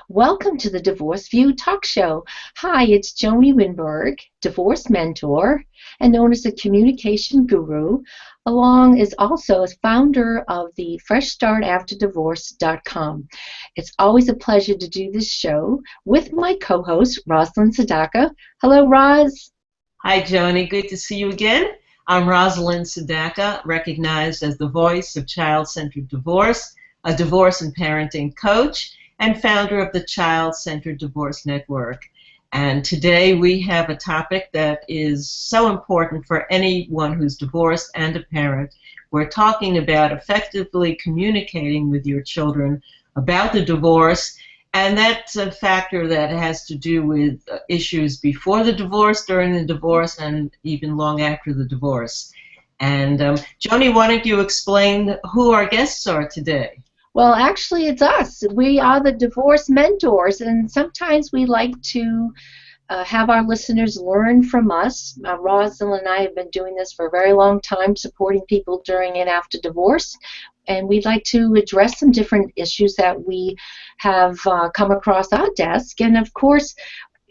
Welcome to the Divorce View Talk Show. Hi, it's Joanie Winberg, divorce mentor and known as the communication guru, along as also as founder of the freshstartafterdivorce.com. It's always a pleasure to do this show with my co-host, Rosalind and Sedacca. Hello, Roz. Hi, Joanie. Good to see you again. I'm Rosalind and Sedacca, recognized as the voice of child-centered divorce, a divorce and parenting coach, and founder of the Child-Centered Divorce Network. And today we have a topic that is so important for anyone who's divorced and a parent. We're talking about effectively communicating with your children about the divorce, and that's a factor that has to do with issues before the divorce, during the divorce, and even long after the divorce. And Joanie, why don't you explain who our guests are today? Well, actually, it's us. We are the divorce mentors, and sometimes we like to have our listeners learn from us. Rosalind and I have been doing this for a very long time, supporting people during and after divorce, and we'd like to address some different issues that we have come across our desk. And of course,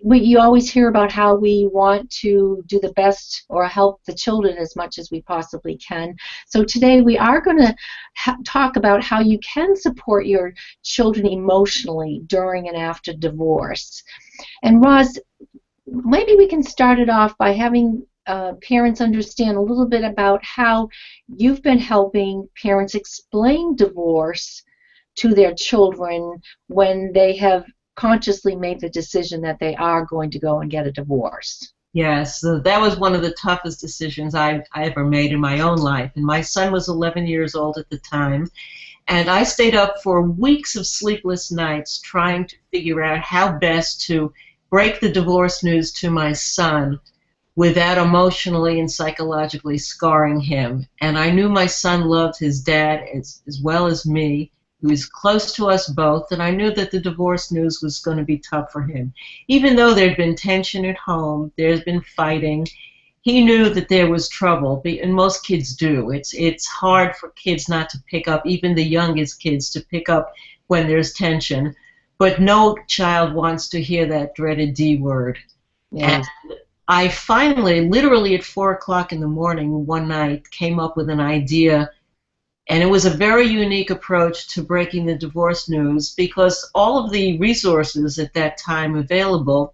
you always hear about how we want to do the best or help the children as much as we possibly can. So today we are going to talk about how you can support your children emotionally during and after divorce. And Roz, maybe we can start it off by having parents understand a little bit about how you've been helping parents explain divorce to their children when they have consciously made the decision that they are going to go and get a divorce. Yes, that was one of the toughest decisions I ever made in my own life. And my son was 11 years old at the time, and I stayed up for weeks of sleepless nights trying to figure out how best to break the divorce news to my son without emotionally and psychologically scarring him. And I knew my son loved his dad as well as me. He was close to us both, and I knew that the divorce news was going to be tough for him. Even though there'd been tension at home, there's been fighting, he knew that there was trouble, and most kids do. It's hard for kids not to pick up, even the youngest kids, to pick up when there's tension. But no child wants to hear that dreaded D word. Yeah. And I finally, literally at 4 o'clock in the morning one night, came up with an idea. And it was a very unique approach to breaking the divorce news, because all of the resources at that time available,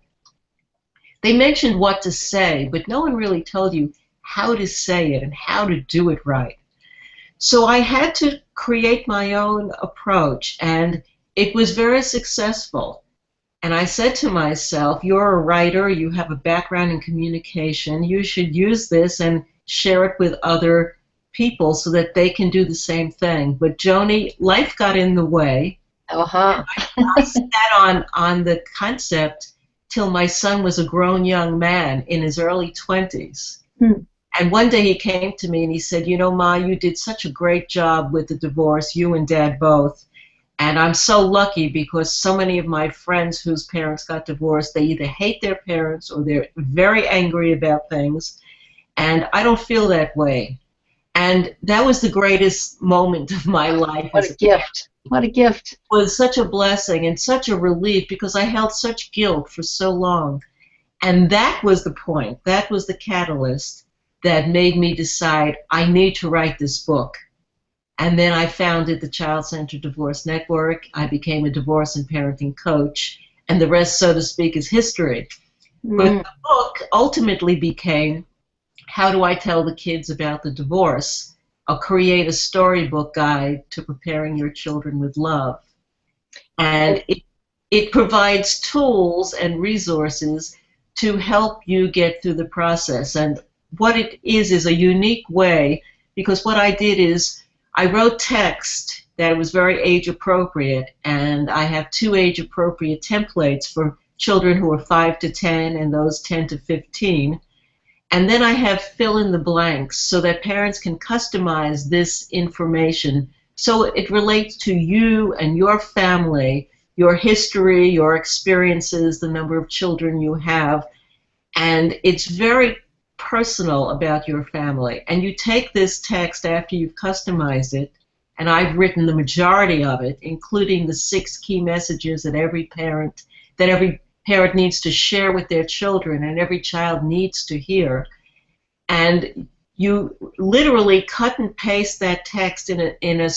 they mentioned what to say, but no one really told you how to say it and how to do it right. So I had to create my own approach, and it was very successful. And I said to myself, you're a writer, you have a background in communication, you should use this and share it with other people so that they can do the same thing. But Joanie, life got in the way. I sat on the concept till my son was a grown young man in his early 20s. And one day he came to me and he said, you know, Ma, you did such a great job with the divorce, you and Dad both. And I'm so lucky because so many of my friends whose parents got divorced, they either hate their parents or they're very angry about things. And I don't feel that way. And that was the greatest moment of my life. What a gift. What a gift. It was such a blessing and such a relief because I held such guilt for so long. And that was the point. That was the catalyst that made me decide I need to write this book. And then I founded the Child-Centered Divorce Network. I became a divorce and parenting coach. And the rest, so to speak, is history. But the book ultimately became, how do I tell the kids about the divorce? I'll create a storybook guide to preparing your children with love. And it provides tools and resources to help you get through the process. And what it is a unique way, because what I did is I wrote text that was very age appropriate, and I have 2 age appropriate templates for children who are 5 to 10 and those 10 to 15. And then I have fill in the blanks so that parents can customize this information so it relates to you and your family, your history, your experiences, the number of children you have. And it's very personal about your family. And you take this text after you've customized it and I've written the majority of it, including the 6 key messages that every parent needs to share with their children and every child needs to hear. And you literally cut and paste that text in a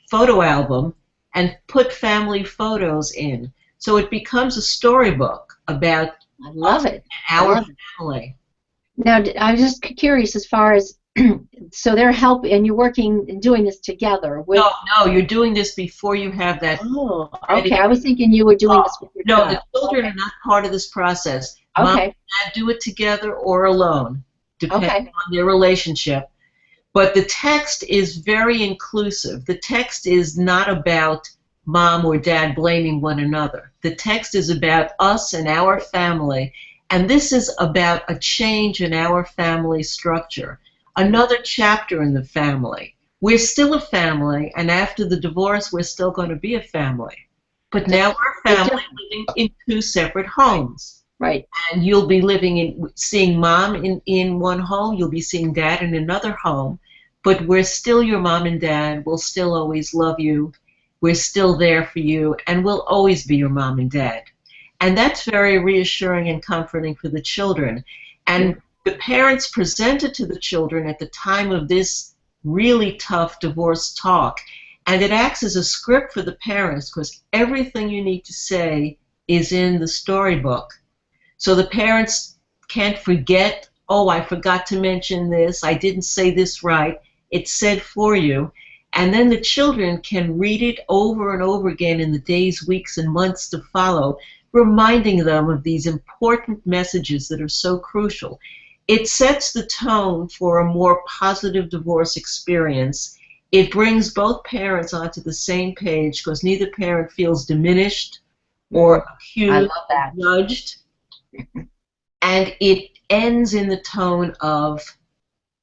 photo album and put family photos in. So it becomes a storybook about I love it. Our family. Now, I'm just curious as far as, so they're helping, and you're working and doing this together with... No, you're doing this before you have that. Oh, okay. I was thinking you were doing this with your child. No, the children are not part of this process. Okay. Mom and Dad do it together or alone, depending on their relationship. But the text is very inclusive. The text is not about Mom or Dad blaming one another. The text is about us and our family, and this is about a change in our family structure, another chapter in the family. We're still a family, and after the divorce, we're still going to be a family. But now we're a family living in 2 separate homes. Right. And you'll be seeing Mom in one home, you'll be seeing Dad in another home, but we're still your Mom and Dad. We'll still always love you. We're still there for you, and we'll always be your Mom and Dad. And that's very reassuring and comforting for the children. And the parents present it to the children at the time of this really tough divorce talk. And it acts as a script for the parents because everything you need to say is in the storybook. So the parents can't forget, oh, I forgot to mention this, I didn't say this right. It's said for you. And then the children can read it over and over again in the days, weeks, and months to follow, reminding them of these important messages that are so crucial. It sets the tone for a more positive divorce experience. It brings both parents onto the same page because neither parent feels diminished or accused or judged. And it ends in the tone of,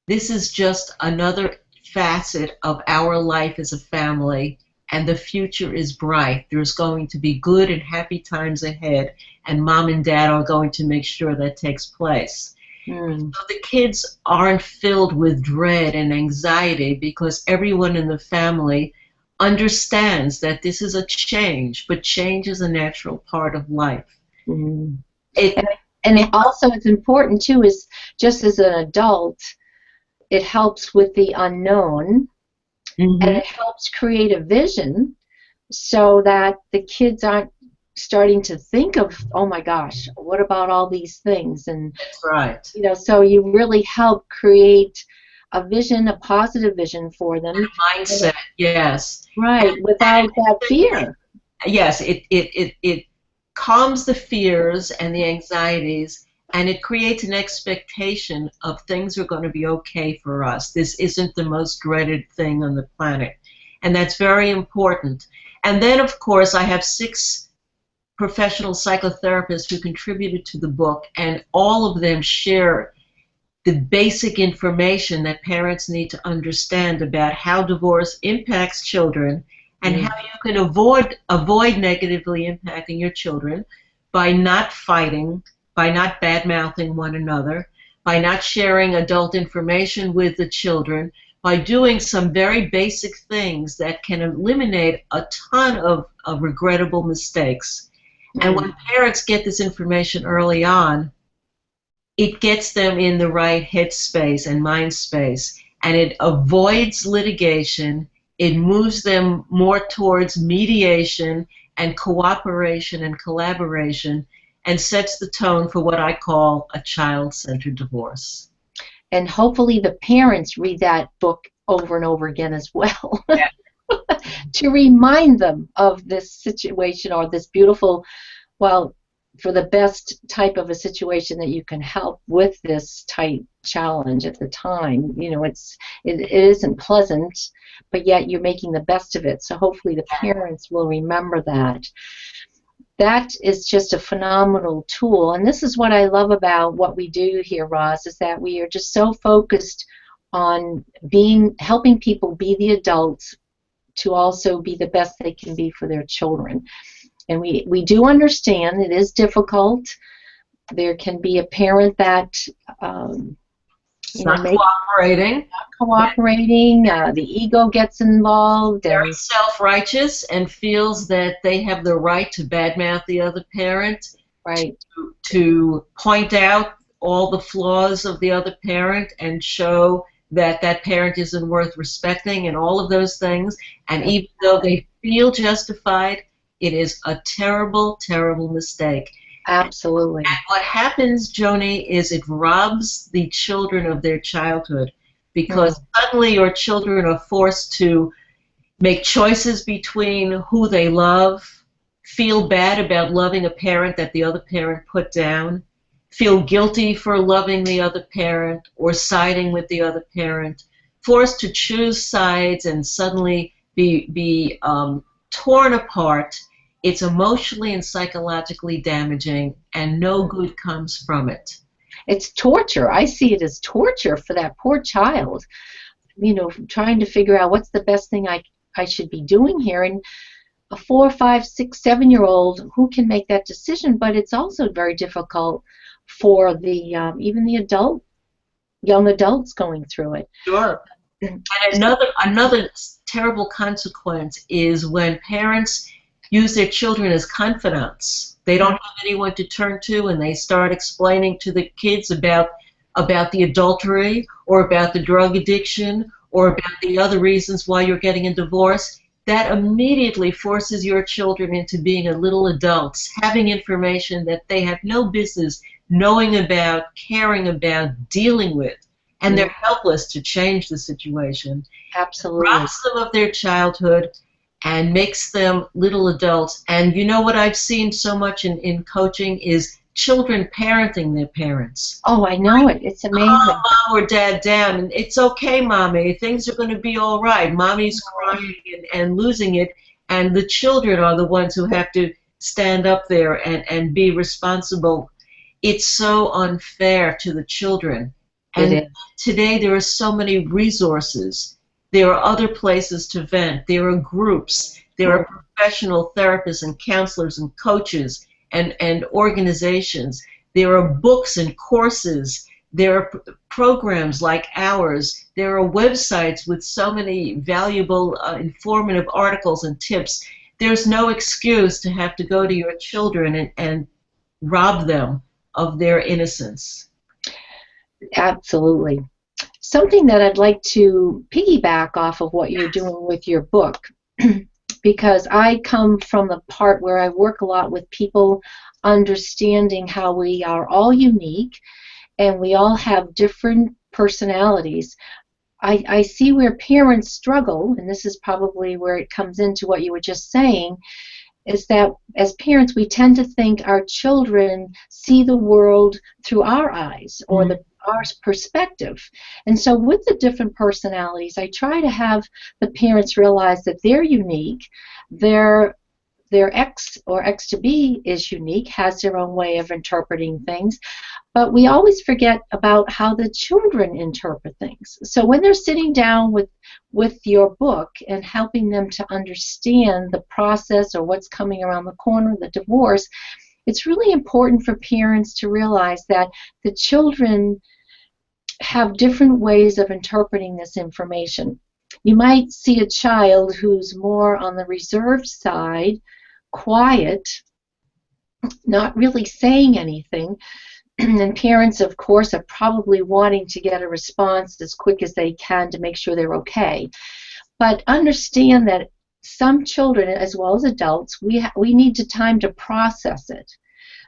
this is just another facet of our life as a family, and the future is bright. There's going to be good and happy times ahead, and Mom and Dad are going to make sure that takes place. So the kids aren't filled with dread and anxiety because everyone in the family understands that this is a change, but change is a natural part of life. And also it's important too is just as an adult, it helps with the unknown, and it helps create a vision so that the kids aren't starting to think of, oh my gosh, what about all these things? And that's right. You know, so you really help create a vision, a positive vision for them. And a mindset, yes. Right, without that fear. Yes, it calms the fears and the anxieties, and it creates an expectation of things are going to be okay for us. This isn't the most dreaded thing on the planet. And that's very important. And then, of course, I have 6 professional psychotherapists who contributed to the book, and all of them share the basic information that parents need to understand about how divorce impacts children and how you can avoid negatively impacting your children by not fighting, by not bad-mouthing one another, by not sharing adult information with the children, by doing some very basic things that can eliminate a ton of regrettable mistakes. And when parents get this information early on, it gets them in the right headspace and mind space, and it avoids litigation. It moves them more towards mediation and cooperation and collaboration, and sets the tone for what I call a child-centered divorce. And hopefully the parents read that book over and over again as well. Yeah. To remind them of this situation or this beautiful, well, for the best type of a situation that you can help with this tight challenge at the time. You know, it isn't pleasant, but yet you're making the best of it. So hopefully the parents will remember that. That is just a phenomenal tool. And this is what I love about what we do here, Roz, is that we are just so focused on helping people be the adults to also be the best they can be for their children. And we do understand it is difficult. There can be a parent that It's not cooperating. Cooperating, the ego gets involved. Very self-righteous and feels that they have the right to badmouth the other parent, right, to point out all the flaws of the other parent and show that that parent isn't worth respecting and all of those things. And even though they feel justified, it is a terrible, terrible mistake. Absolutely. And what happens, Joanie, is it robs the children of their childhood, because suddenly your children are forced to make choices between who they love, feel bad about loving a parent that the other parent put down, feel guilty for loving the other parent or siding with the other parent, forced to choose sides and suddenly be torn apart. It's emotionally and psychologically damaging, and no good comes from it. It's torture. I see it as torture for that poor child, you know, trying to figure out what's the best thing I should be doing here. And a 4, 5, 6, 7-year-old, who can make that decision? But it's also very difficult for the even the young adults going through it. Sure. And another terrible consequence is when parents use their children as confidants. They don't have anyone to turn to, and they start explaining to the kids about the adultery or about the drug addiction or about the other reasons why you're getting a divorce. That immediately forces your children into being a little adults, having information that they have no business knowing about, caring about, dealing with, and they're helpless to change the situation. Absolutely. Robs them of their childhood and makes them little adults. And you know what I've seen so much in coaching is children parenting their parents. Oh, I know it. It's amazing. Calm mom or dad down, and it's okay, mommy. Things are going to be all right. Mommy's crying and losing it, and the children are the ones who have to stand up there and be responsible. It's so unfair to the children. And today there are so many resources. There are other places to vent. There are groups. There are professional therapists and counselors and coaches and organizations. There are books and courses. There are programs like ours. There are websites with so many valuable, informative articles and tips. There's no excuse to have to go to your children and rob them of their innocence. Absolutely. Something that I'd like to piggyback off of what you're doing with your book, because I come from the part where I work a lot with people understanding how we are all unique and we all have different personalities. I see where parents struggle, and this is probably where it comes into what you were just saying, is that as parents we tend to think our children see the world through our eyes or our perspective. And so with the different personalities, I try to have the parents realize that they're unique, their ex or ex-to-be is unique, has their own way of interpreting things, but we always forget about how the children interpret things. So when they're sitting down with your book and helping them to understand the process or what's coming around the corner, the divorce, it's really important for parents to realize that the children have different ways of interpreting this information. You might see a child who's more on the reserved side, quiet, not really saying anything, and parents, of course, are probably wanting to get a response as quick as they can to make sure they're okay. But understand that some children, as well as adults, we need time to process it.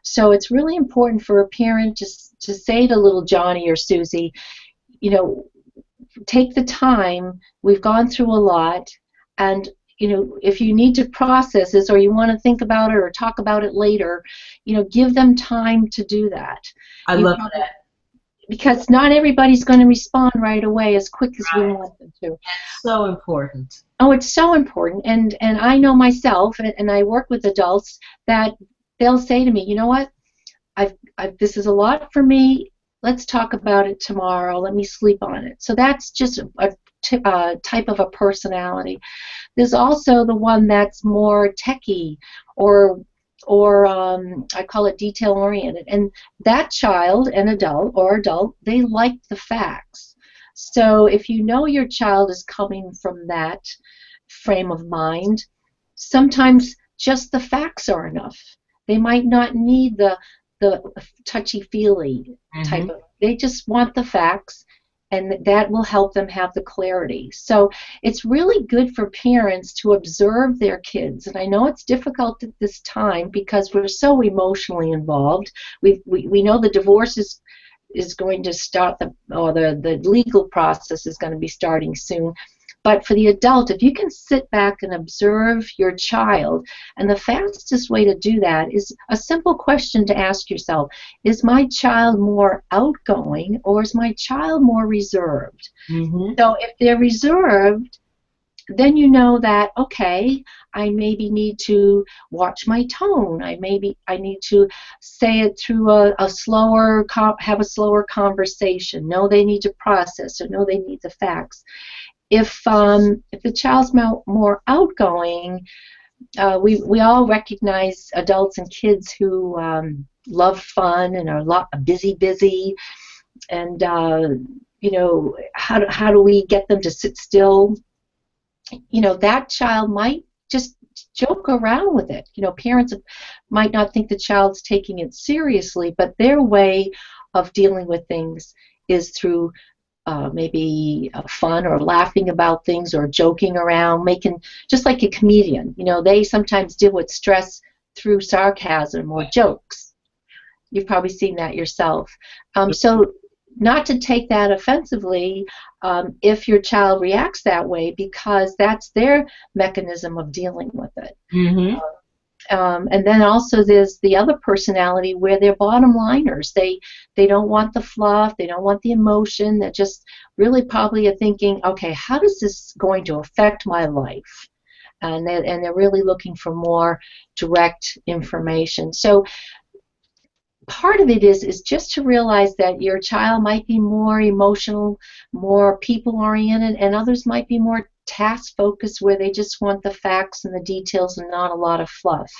So it's really important for a parent to say to little Johnny or Susie, you know, take the time, we've gone through a lot, and you know, if you need to process this or you want to think about it or talk about it later, you know, give them time to do that. I love that. Because not everybody's going to respond right away as quick as we want them to. It's so important. Oh, it's so important. And I know myself, and I work with adults, that they'll say to me, you know what, this is a lot for me. Let's talk about it tomorrow. Let me sleep on it. So that's just a type of a personality. There's also the one that's more techie or or I call it detail-oriented. And that child, an adult or adult, they like the facts. So if you know your child is coming from that frame of mind, sometimes just the facts are enough. They might not need the touchy-feely type of. They just want the facts, and that will help them have the clarity. So it's really good for parents to observe their kids. And I know it's difficult at this time because we're so emotionally involved. We know the divorce is going to start, the legal process is going to be starting soon. But for the adult, if you can sit back and observe your child, and the fastest way to do that is a simple question to ask yourself: is my child more outgoing or is my child more reserved? So if they're reserved, then you know that, okay, I maybe need to watch my tone. I need to say it through a slower, have a slower conversation. No, they need to process, or no, they need the facts. If the child's more outgoing, we all recognize adults and kids who love fun and are busy, and you know, how do we get them to sit still? You know, that child might just joke around with it. You know, parents might not think the child's taking it seriously, but their way of dealing with things is through maybe fun, or laughing about things, or joking around, making, just like a comedian. You know, they sometimes deal with stress through sarcasm or jokes. You've probably seen that yourself. So not to take that offensively if your child reacts that way, because that's their mechanism of dealing with it. And then also there's the other personality where they're bottom liners. They don't want the fluff, they don't want the emotion. They're just really probably are thinking, okay, how is this going to affect my life? And they're really looking for more direct information. So part of it is just to realize that your child might be more emotional, more people-oriented, and others might be more task-focused, where they just want the facts and the details and not a lot of fluff.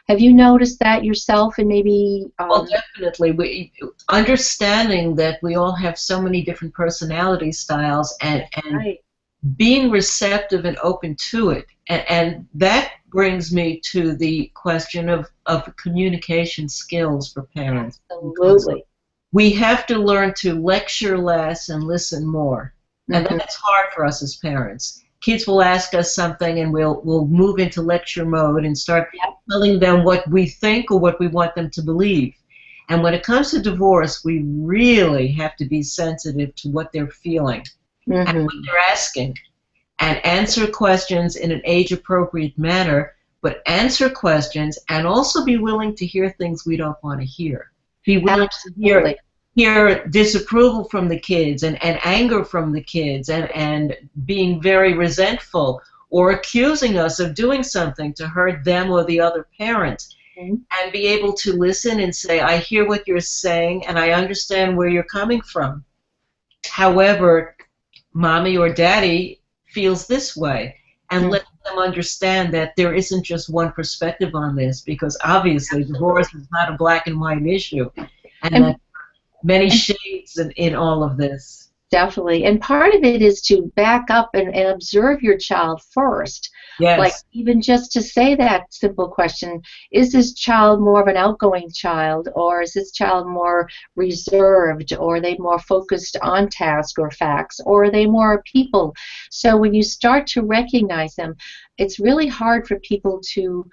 Have you noticed that yourself? And maybe well, definitely. Understanding that we all have so many different personality styles, and right. being receptive and open to it. And that brings me to the question of communication skills for parents. Absolutely. We have to learn to lecture less and listen more. And that's hard for us as parents. Kids will ask us something, and we'll move into lecture mode and start telling them what we think or what we want them to believe. And when it comes to divorce, we really have to be sensitive to what they're feeling and what they're asking, and answer questions in an age-appropriate manner, but answer questions and also be willing to hear things we don't want to hear. Be willing to hear disapproval from the kids, and anger from the kids, and being very resentful, or accusing us of doing something to hurt them or the other parent. And be able to listen and say, I hear what you're saying, and I understand where you're coming from. However, mommy or daddy feels this way, and let them understand that there isn't just one perspective on this, because obviously divorce is not a black and white issue, and that many shades in all of this. Definitely. And part of it is to back up and observe your child first. Yes. Like, even just to say that simple question: is this child more of an outgoing child, or is this child more reserved, or are they more focused on task or facts, or are they more people? So when you start to recognize them, it's really hard for people to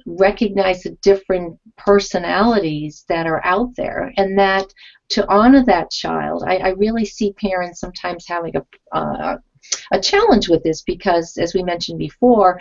recognize the different personalities that are out there, and that to honor that child. I really see parents sometimes having a challenge with this, because, as we mentioned before,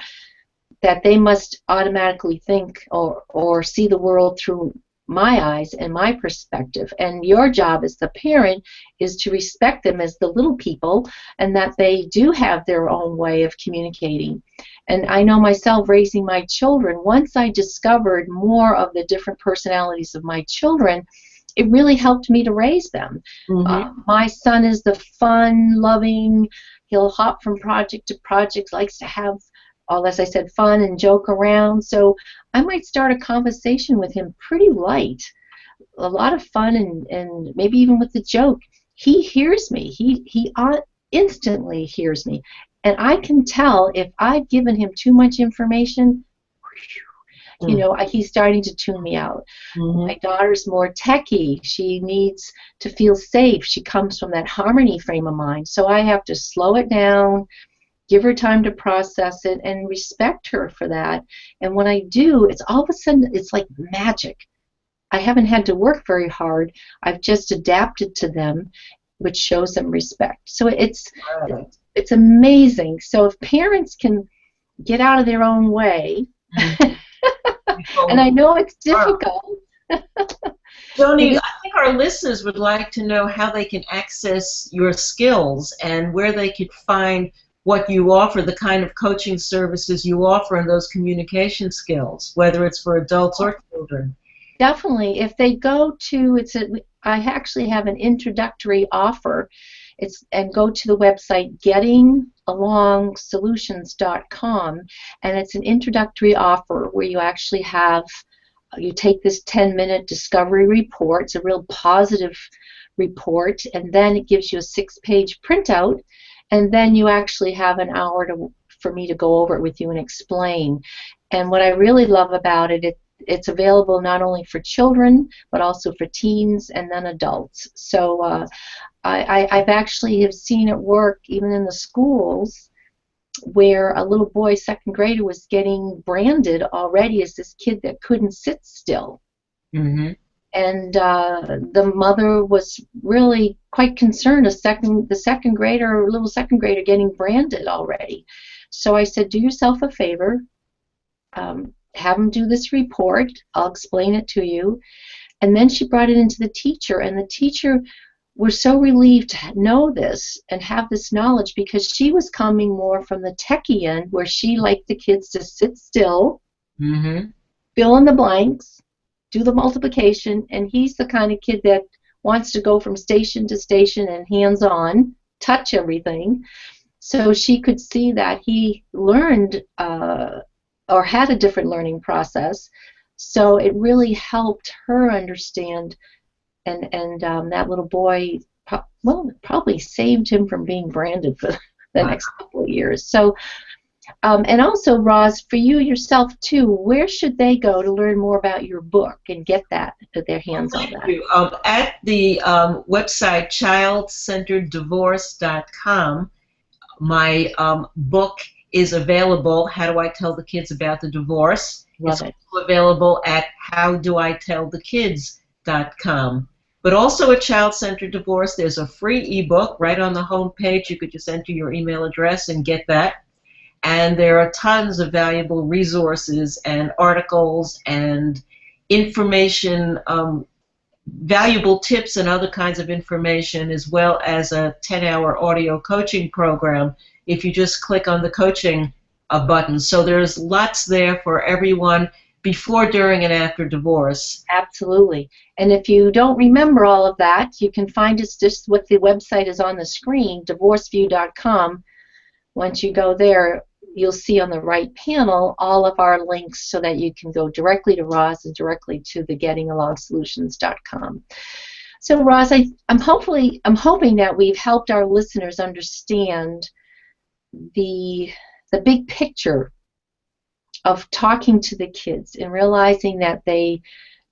that they must automatically think or see the world through my eyes and my perspective. And your job as the parent is to respect them as the little people, and that they do have their own way of communicating. And I know myself, raising my children, once I discovered more of the different personalities of my children, it really helped me to raise them. My son is the fun, loving, he'll hop from project to project, likes to have all, as I said, fun and joke around. So I might start a conversation with him pretty light, a lot of fun, and maybe even with the joke. He hears me. He instantly hears me. And I can tell if I've given him too much information, he's starting to tune me out. My daughter's more techie. She needs to feel safe. She comes from that harmony frame of mind. So I have to slow it down, give her time to process it, and respect her for that. And when I do, it's all of a sudden, it's like magic. I haven't had to work very hard. I've just adapted to them, which shows them respect. So it's amazing. So if parents can get out of their own way, and I know it's difficult. Joanie, I think our listeners would like to know how they can access your skills and where they could find what you offer, the kind of coaching services you offer, and those communication skills, whether it's for adults or children. Definitely. If they go to, I actually have an introductory offer. And go to the website gettingalong.solutions.com, and it's an introductory offer where you actually you take this 10-minute discovery report. It's a real positive report, and then it gives you a 6-page printout, and then you actually have an hour for me to go over it with you and explain. And what I really love about it, it's available not only for children but also for teens and then adults. So I've actually have seen it work even in the schools, where a little boy, second grader, was getting branded already as this kid that couldn't sit still. And the mother was really quite concerned, little second grader getting branded already. So I said, do yourself a favor, have them do this report. I'll explain it to you. And then she brought it into the teacher, and the teacher was so relieved to know this and have this knowledge, because she was coming more from the techie end, where she liked the kids to sit still, fill in the blanks, do the multiplication, and he's the kind of kid that wants to go from station to station and hands-on, touch everything. So she could see that he learned or had a different learning process. So it really helped her understand, and that little boy, probably saved him from being branded for the next couple of years. So, and also, Roz, for you yourself too, where should they go to learn more about your book and get their hands on that? Thank you. At the website childcentereddivorce.com, my book is available. How do I tell the kids about the divorce? It's also available at howdoitellthekids.com. But also at Child Centered Divorce, there's a free ebook right on the home page. You could just enter your email address and get that. And there are tons of valuable resources and articles and information, valuable tips and other kinds of information, as well as a 10-hour audio coaching program if you just click on the coaching button. So there's lots there for everyone before, during, and after divorce. Absolutely. And if you don't remember all of that, you can find us just what the website is on the screen, divorceview.com. Once you go there, you'll see on the right panel all of our links so that you can go directly to Roz and directly to the gettingalong.solutions.com. So Roz, I'm hoping that we've helped our listeners understand the big picture of talking to the kids and realizing that they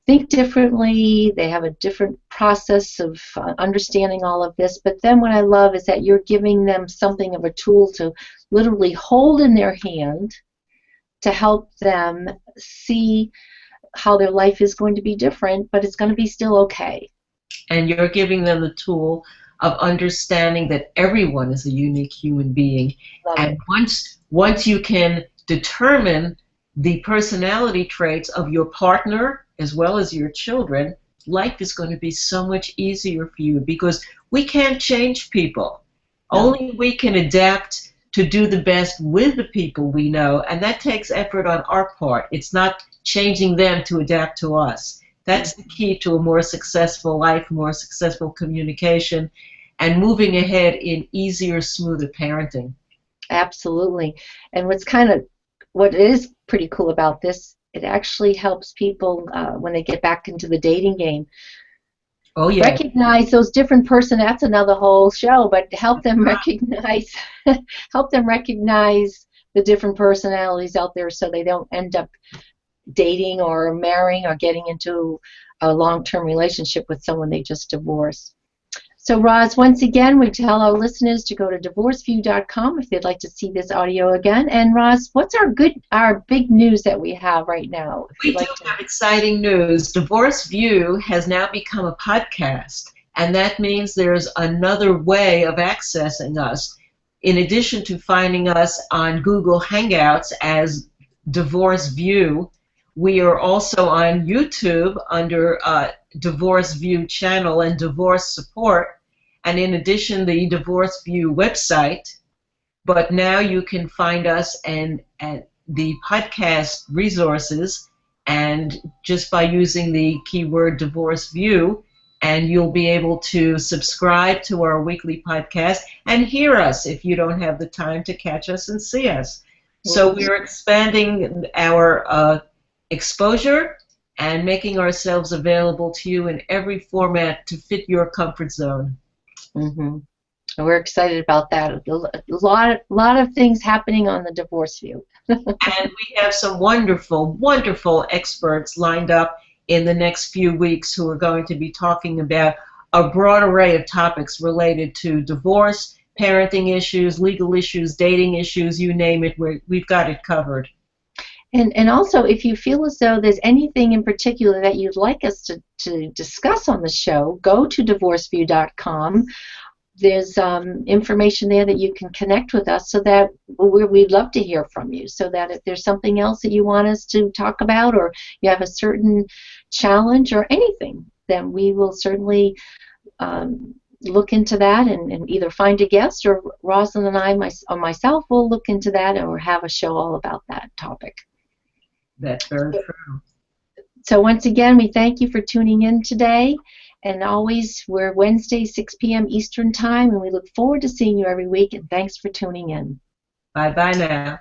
think differently, they have a different process of understanding all of this. But then what I love is that you're giving them something of a tool to literally hold in their hand to help them see how their life is going to be different, but it's going to be still okay. And you're giving them the tool of understanding that everyone is a unique human being. And once you can determine the personality traits of your partner as well as your children, life is going to be so much easier for you, because we can't change people. No. Only we can adapt to do the best with the people we know, and that takes effort on our part. It's not changing them to adapt to us. That's the key to a more successful life, more successful communication, and moving ahead in easier, smoother parenting. Absolutely. And what's kind of what is pretty cool about this, it actually helps people when they get back into the dating game. Oh, yeah. Recognize those different that's another whole show, but help them recognize help them recognize the different personalities out there so they don't end up dating or marrying or getting into a long-term relationship with someone they just divorced. So, Roz, once again, we tell our listeners to go to divorceview.com if they'd like to see this audio again. And, Roz, what's our big news that we have right now? We do have exciting news. Divorce View has now become a podcast, and that means there's another way of accessing us. In addition to finding us on Google Hangouts as Divorce View, we are also on YouTube under Divorce View channel and Divorce Support, and in addition, the Divorce View website. But now you can find us at the podcast resources, and just by using the keyword Divorce View, and you'll be able to subscribe to our weekly podcast and hear us if you don't have the time to catch us and see us. So we're expanding our exposure and making ourselves available to you in every format to fit your comfort zone. Mm-hmm. We're excited about that. A lot of things happening on the Divorce View. And we have some wonderful, wonderful experts lined up in the next few weeks who are going to be talking about a broad array of topics related to divorce, parenting issues, legal issues, dating issues, you name it, we've got it covered. And also, if you feel as though there's anything in particular that you'd like us to discuss on the show, go to divorceview.com. There's information there that you can connect with us, so that we'd love to hear from you, so that if there's something else that you want us to talk about, or you have a certain challenge or anything, then we will certainly look into that and either find a guest, or Rosalind and I, myself, will look into that or have a show all about that topic. That's very true. So once again, we thank you for tuning in today. And always, we're Wednesday, 6 p.m. Eastern Time, and we look forward to seeing you every week. And thanks for tuning in. Bye-bye now.